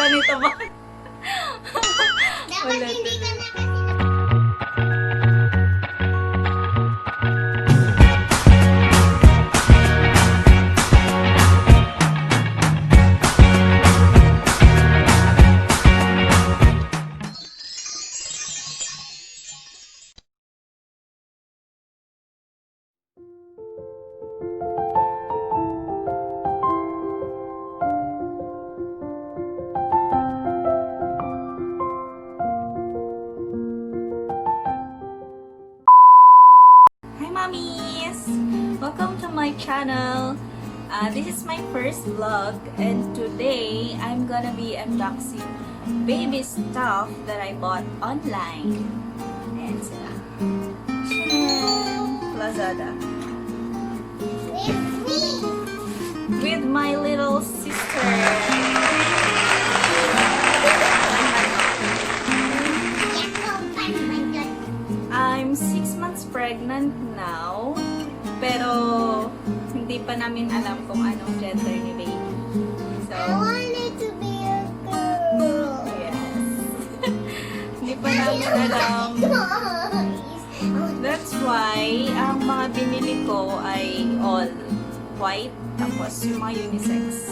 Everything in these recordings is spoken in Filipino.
pala nito ba? Dapat hindi ka na kasi. Hi mommies! Welcome to my channel. This is my first vlog and today I'm gonna be unboxing baby stuff that I bought online. Ayan sila. LAZADA. With me. With my little sister. I'm 6 months pregnant now, pero hindi pa namin alam kung anong gender ni baby. So, I wanted to be a girl. yes. Hindi pa namin alam. That's why, ang mga binili ko ay all white, tapos yung mga unisex.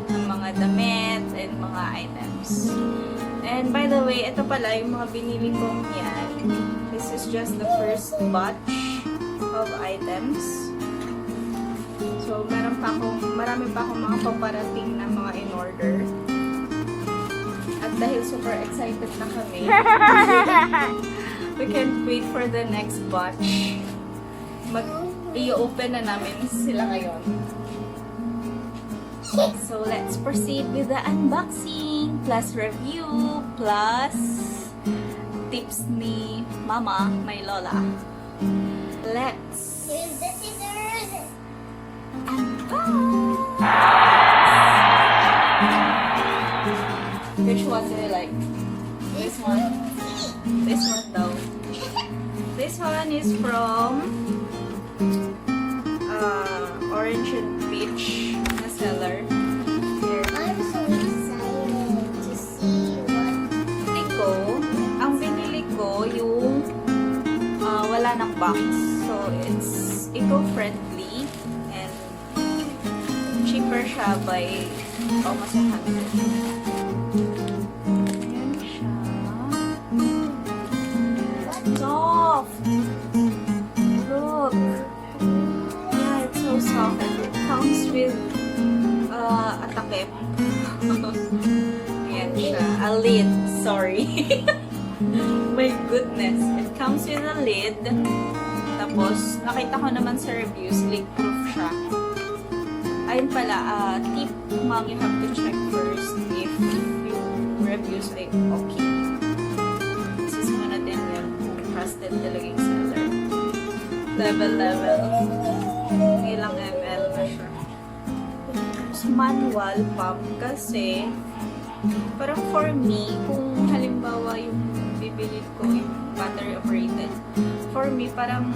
Ang mga damit and mga items. And by the way, ito pala yung mga binili kong yan. This is just the first batch of items. So, marami pa akong mga paparating na mga in-order. At dahil super excited na kami, we can't wait for the next batch. I-open na namin sila ngayon. So, let's proceed with the unboxing, plus review, plus tips ni Mama, my Lola. Let's Here's the scissors. unbox! Which one do you like? This one? This one though. This one is from Orange and Peach na seller. Here. I'm so excited to see what. Ang binili ko yung wala ng box. So, it's eco-friendly and cheaper siya by almost 100. Ayan siya. Soft! Look! Yeah, it's so soft. And it comes with a takip. Ayan siya. A lid. Sorry. My goodness. It comes with a lid. Tapos, nakita ko naman sa reviews, leak-proof siya. Ayun pala, tip, mom, you have to check first if yung reviews ay okay. This is muna din yung trusted talaga yung seller. Level. Ilang ml na siya. Tapos, manual pump kasi parang for me, kung halimbawa yung bibili ko yung battery operated, for me, parang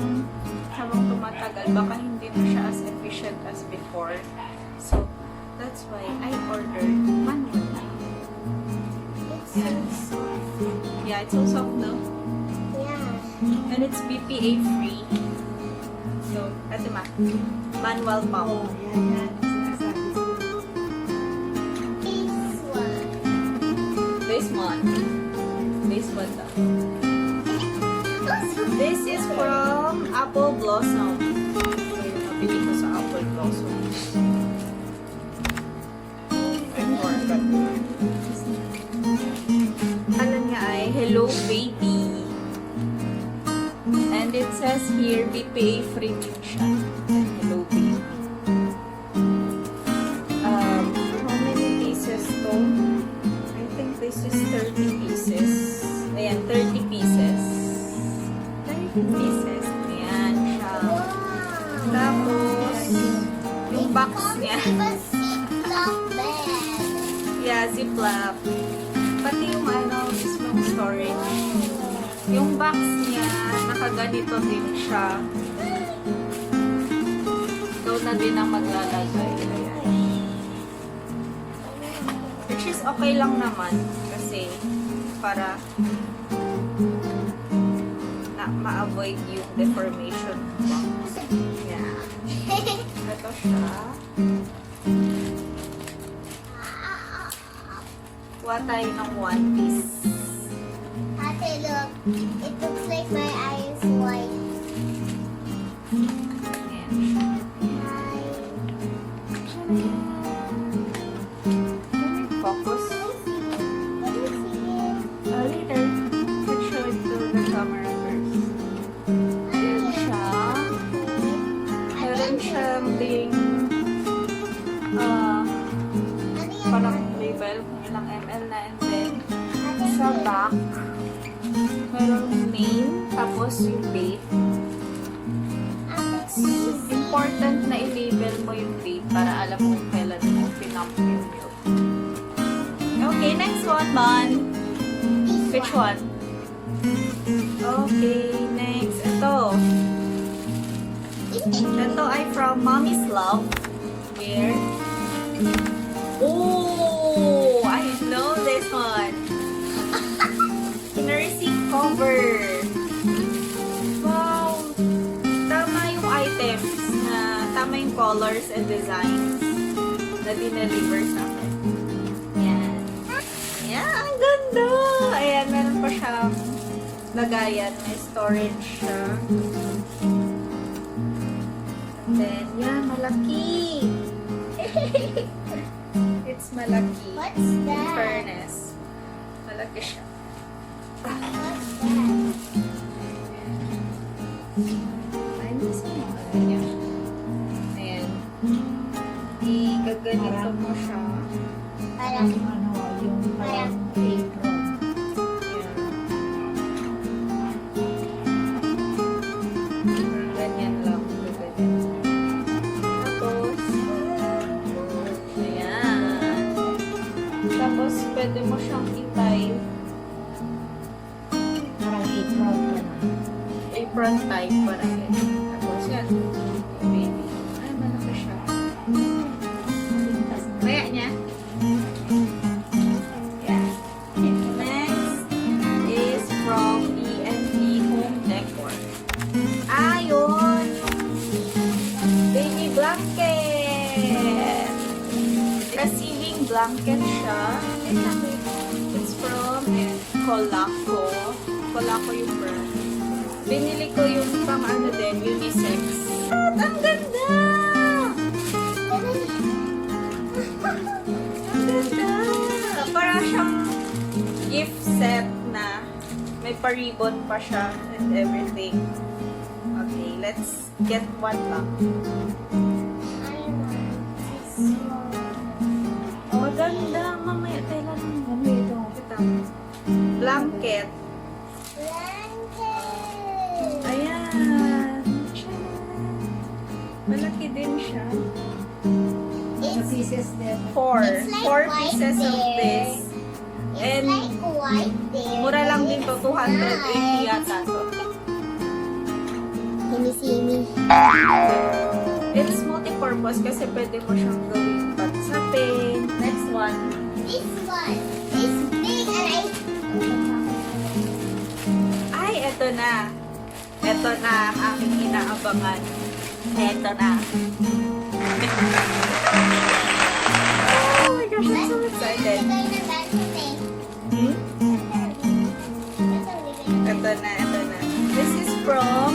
habang tumatagal, baka hindi na siya as efficient as before. So, that's why I ordered manual. It's so soft. Yeah, it's so soft though. Yeah. And it's BPA free. So, ito manual pump. This one. This one daw. This is from Apple Blossom. Nabili ko sa Apple Blossom. Ano niya ay Hello Baby. And it says here BPA free din siya. Hello Baby. How many pieces to? I think this is 30 pieces. Ayan, 30 pieces. 30 pieces. Ayan siya. Tapos, yung box niya. Yeah, ziplock. Pati yung mismong storage. Yung box niya, nakaganito din siya. Ikaw na din ang maglalagay. Ayan. Which is okay lang naman. Kasi, para ma-avoid yung deformation box. Yeah. Ito siya. Kuha tayo ng one piece. Ate, look. It looks like my eye is white. Ayan. Hi. Focus. Let me see it. Later, let's show it to the camera first. Ayan siya. Meron siyang ding parang label kung ilang ml na, and then sa back merong name tapos yung date. Important na i-label mo yung date para alam mo kailan mo pinump yung milk. Okay, next one, Mon. Which one? Okay, next. Ito ay from Mommy's Love. Here. Oh, I know this one. Nursing cover. Wow. Tama yung items na, tama yung colors and designs na dineliver sa akin. Yan. Yan, ang ganda. Ayan, meron pa siyang lagayan. May storage siya. And then, yan, malaki. It's malaki. What's In that? fairness. Malaki siya. What's that? Ay, nasa mo. Ayan. Ayan. Igaganito mo siya. Parang, Yung parang apron. Ayan. Ganyan lang. Ganyan. Tapos, ayan. Tapos, pwede mo siyang itay. Parang apron ka na. Apron type para ganyan. Tapos, yan. Baby. Ay, malaki siya. Kaya niya. Yeah. Next is from E&E Home Decor. Ayun! Baby blanket! Receiving blanket siya. It's from Colaco. Colaco yung brand. Binili ko yung pang ano din, unisex. At ang ganda! Ang ganda! Para siyang gift set na may pa-ribbon pa siya and everything. Okay, let's get one lang. Oh, ganda! Mamaya tayo lang. Ito. Kita mo. Blanket. Ayan. Malaki din siya. Sa pieces din. Four It's like white pieces of there. this. It's And like white there. mura lang din to, 280 yata to. Can you see me? It's multi-purpose kasi pwede mo siyang gawing pansapin. Next one. This one is big and Ay, eto na. Eto na ang aking inaabangan. Eto na. Oh my gosh, I'm so excited. Hmm? Ito na, ito na. This is from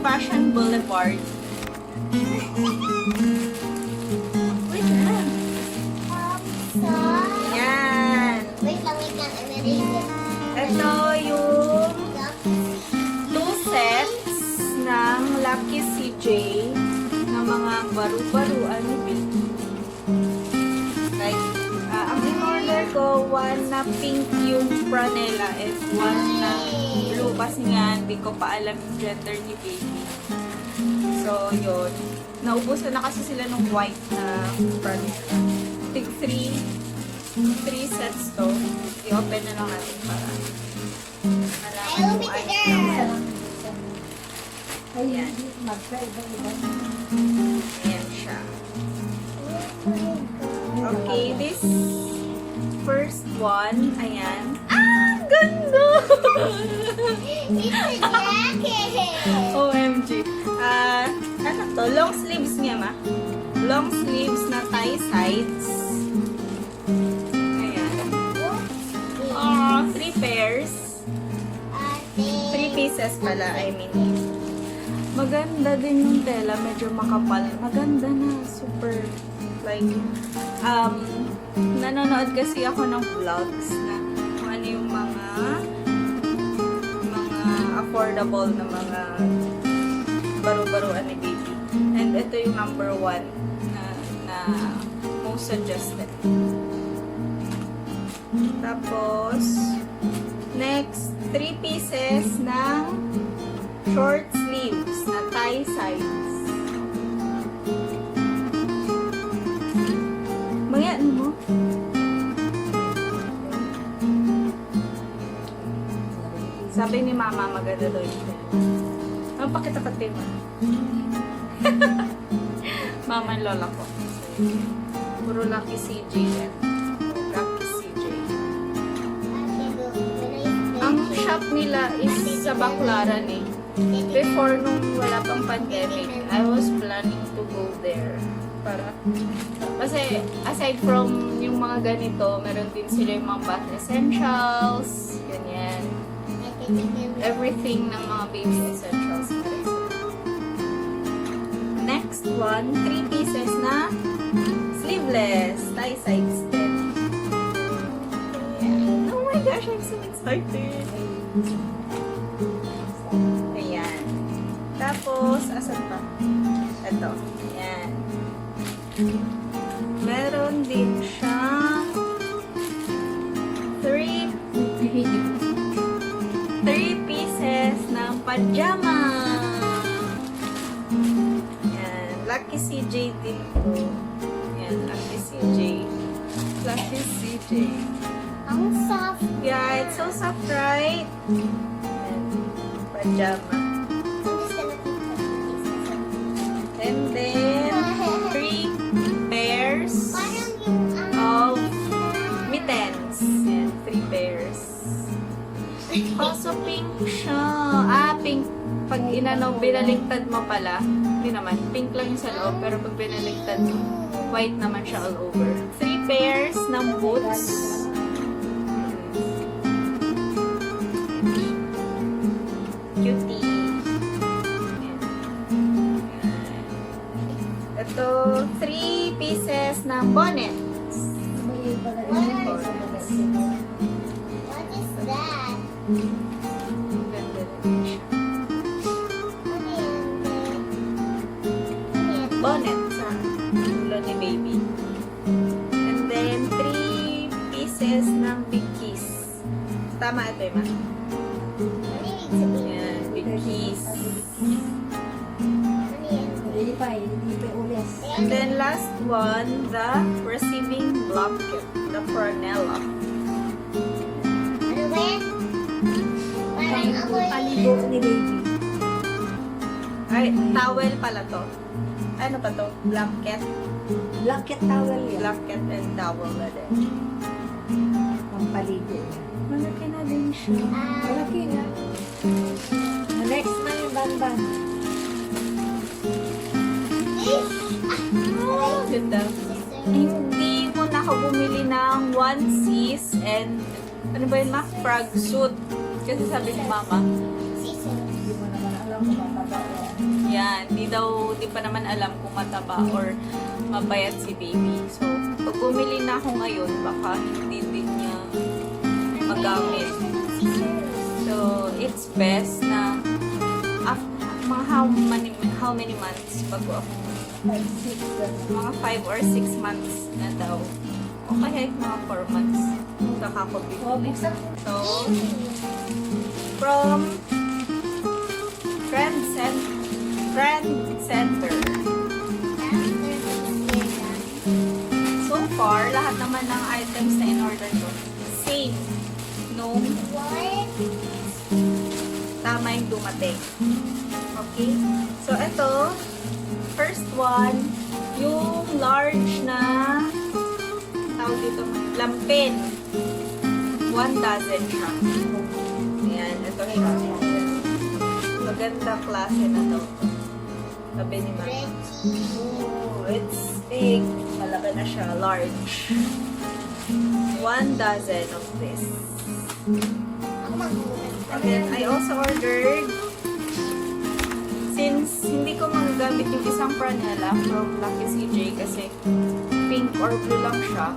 Fashion Boulevard. Wait lang. Yan. Wait lang, I'm erase it. Ito yung 2 sets ng Lucky CJ na mga baru-baruan ni Bill. Like, ang in-order ko, one na pink yung franela and one na blue kasi nga hindi ko pa alam yung gender ni baby. So, yun. Naubusan na kasi sila ng white na franela. Tig 3 sets to. I-open na lang natin para malaman kung ano yung Ayan. Magkaiba-iba. ayan siya. Okay, this first one. Ayan. Ah! Ganda! It's a jacket. OMG. Ano to? Long sleeves niya, ma? Long sleeves na tie sides. Ayan. Oh, 3 pairs. 3 pieces pala, I mean. Maganda din yung tela. Medyo makapal. Maganda na. Super. Like, nanonood kasi ako ng vlogs na kung ano yung mga affordable na mga baru-baruan ni baby. And ito yung number 1 na most suggested. Tapos, next, 3 pieces ng short sleeves na tie sides. Mga ano mo? Sabi ni mama, maganda daw yung tela. Ano, pakita ka tema? Mama and lola ko. Puro Lucky CJ yan. Lucky CJ. Ang shop nila is sa Baclaran eh. Before nung wala pang pandemic, I was planning to go there. Kasi aside from yung mga ganito, meron din sila yung mga bath essentials, ganyan. Everything ng mga baby essentials. Next one, 3 pieces na sleeveless tie sides din. Ayan. Oh my gosh, I'm so excited! Ayan. Tapos, asan pa? Ito. Ayan. Meron din siyang 3 pieces ng pajama. Yan. Lucky CJ din po. Yan. Lucky CJ. Lucky CJ. Ang soft. Yeah, it's so soft, right? Yan. Pajama. I'm just gonna put some pieces. And then, 3 pairs Parang yung of mittens. Yan. 3 pairs. Kaso pink siya. Pink. Pag binaligtad mo pala, hindi naman. Pink lang yung sa loob, pero pag binaligtad mo, white naman siya all over. 3 pairs ng boots. Cutie. Ayan. Ito, 3 pieces ng bonnet. What is that? Ganda din siya. Ano yan? Bonnet sa ulo ni baby. And then, 3 pieces ng big kiss. Tama ito, ma? Ano yung sabihin? Yan, big kiss. Ano yan? Hindi pa ulis. And then, last one, the receiving blanket. The Fronella. Ano ba yan? Parang ako Paligo ni baby. Ay, towel pala to. Ano pa to? Blanket. Blanket towel yan. Blanket and towel na din. Ang paligo niya. Malaki na din siya. Malaki na. Next na yung banban. Oh, ganda. Hindi mo na ako bumili ng onesies and ano ba yun, ma? Frog suit. Kasi sabi ni mama, Hindi mo naman alam kung mataba yan. yan, di pa naman alam kung mataba or mabayat si baby. So, pag bumili na ako ngayon, baka hindi din niya magamit. So, it's best na after, mga how many months bago ako? 5, 6, Mga 5 or 6 months na daw. O kaya mga 4 months. Saka ako Oh, bibili. buksan. So, from Friend Center. So far, lahat naman ng items na in-order ko, same. No, tama yung dumating. Okay? So, ito, first one, yung large na, tawag dito, lampin. 1 dozen siya. Ayan, ito siya. Maganda klase na to. Sabi ni Mama. Oh, it's big. Malaki na siya. Large. 1 dozen of this. And then, I also ordered, since hindi ko magagamit yung isang franela from Lucky CJ kasi pink or blue lang siya,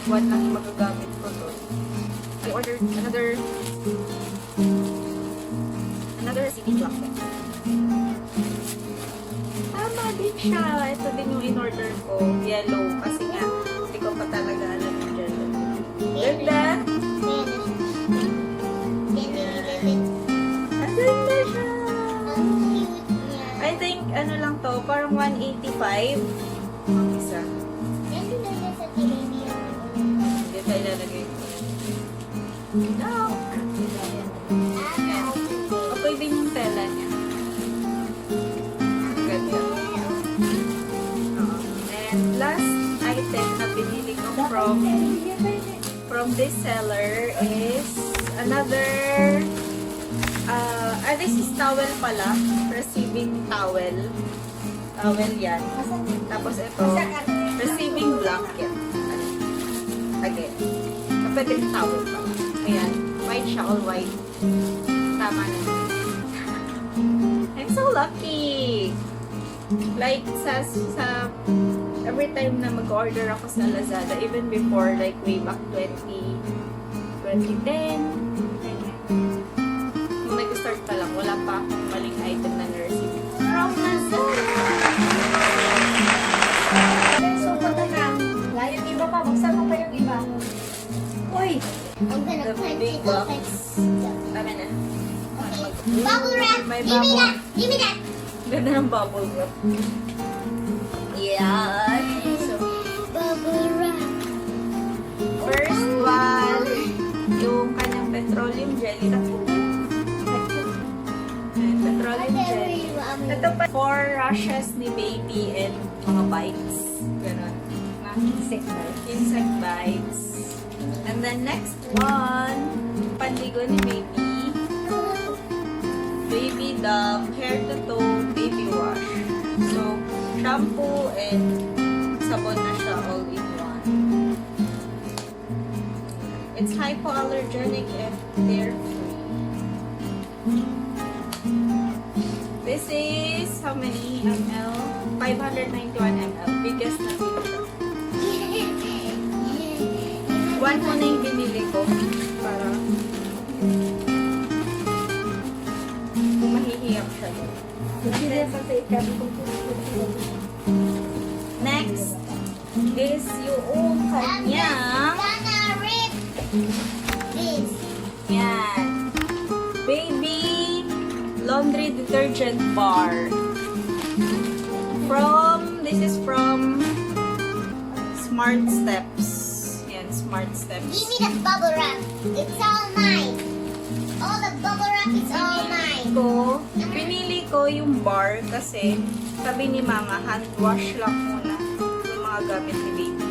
one lang magagamit ko to. I ordered another recipe blanket. Tama din siya. Ito din yung in-order ko. Yellow. Kasi nga, hindi ko pa talaga alam yung yellow. Ganda! Ang ganda siya! I think, ano lang to, parang 185. Ang isa. Hindi tayo lalagay ko. No! Okay din yung tela niya. Ang ganda. And last item na binili ko from this seller is another this is towel pala. Receiving towel. Towel yan. Tapos ito, receiving blanket. Again. Pwede rin towel pala. Ayan. White siya, all white. Tama na. I'm so lucky! Like, sa every time na mag-order ako sa Lazada, even before, like, way back 2010, nung nag-start pa lang, wala pa akong maling item na na-receive. From Lazada! So, punta na. Wala yung iba pa. Buksan mo pa yung iba. Uy! I'm gonna The punch big it box. open. Tama na. Bubble wrap! May Give me bubble. that! Give me that! Ganda ng bubble wrap. Yeah. So, Bubble wrap! first one, yung kanyang petroleum jelly. And petroleum jelly. Ito pa, 4 rushes ni baby and mga bites. Ganon. Insect bites. And then next one, panligo ni baby. Baby dove, hair to toe, baby wash. So, shampoo and sabon na siya all in one. It's hypoallergenic and tear-free. This is how many ml? 591 ml. Biggest na din siya. One muna yung binili ko para mahihiyap siya doon. Next is yung kanyang Gonna rip this. yan. Baby laundry detergent bar. This is from Smart Steps. Yan, Smart Steps. Give me the bubble wrap. It's all mine. All the bubble wrap is all mine. Pinili ko yung bar kasi sabi ni Mama, hand wash lang muna yung mga gamit ni baby.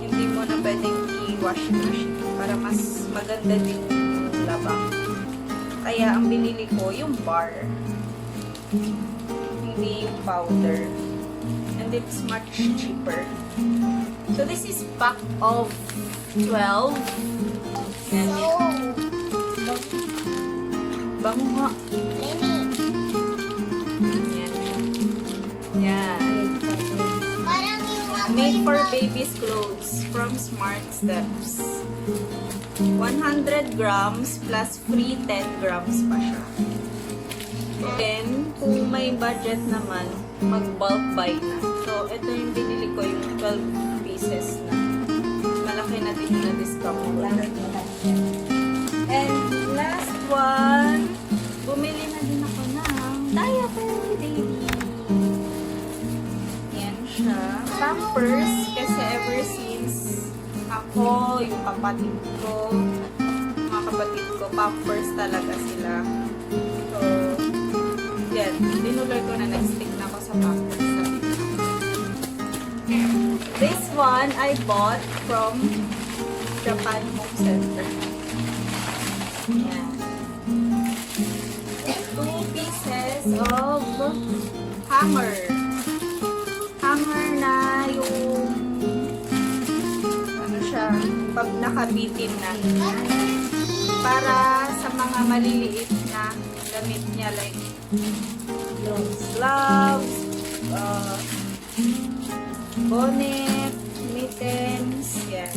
Hindi mo na pwedeng i-wash para mas maganda din yung labang. Kaya ang binili ko yung bar. Hindi yung powder. And it's much cheaper. So this is pack of 12. Yan. So, Bango nga. Lenny, Yan. Yan. parang yung Made for amoy mo. baby's clothes from Smart Steps. 100 grams plus free 10 grams pa siya. Then, kung may budget naman, mag-bulk buy na. So, ito yung binili ko, yung 12 pieces na. Malaki na din na discount. And last one, bumili na din ako ng diaper baby. Yan siya. Pampers, kasi ever since ako, yung kapatid ko, mga kapatid ko, pampers talaga sila. So, yan. Dinuloy ko na nag-stick na ako sa pampers. This one I bought from Japan Home Center. Yan. 2 pieces of hanger. Hanger na yung ano siya, pag nakabitin na. Para sa mga maliliit na damit niya like gloves, bonnet, mittens, yan.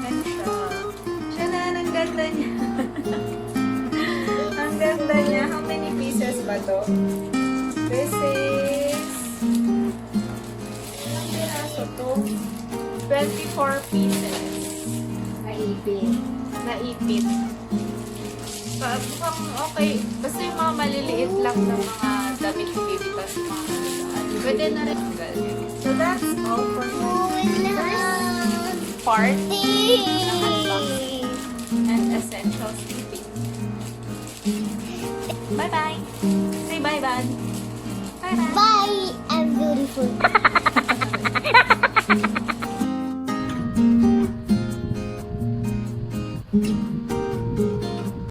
Yan siya. Siya na, ang ganda niya. Ang ganda niya. How many pieces ba to? This is... Ilang piraso to? 24 pieces. Naipit. Mukhang okay. Basta yung mga maliliit lang na mga damit baby tas mga nalitaan. Pwede na rin. So that's all for the first part ng unboxing and essential sleeping. Bye-bye! Say bye-bye! Bye-bye! Bye. I'm beautiful.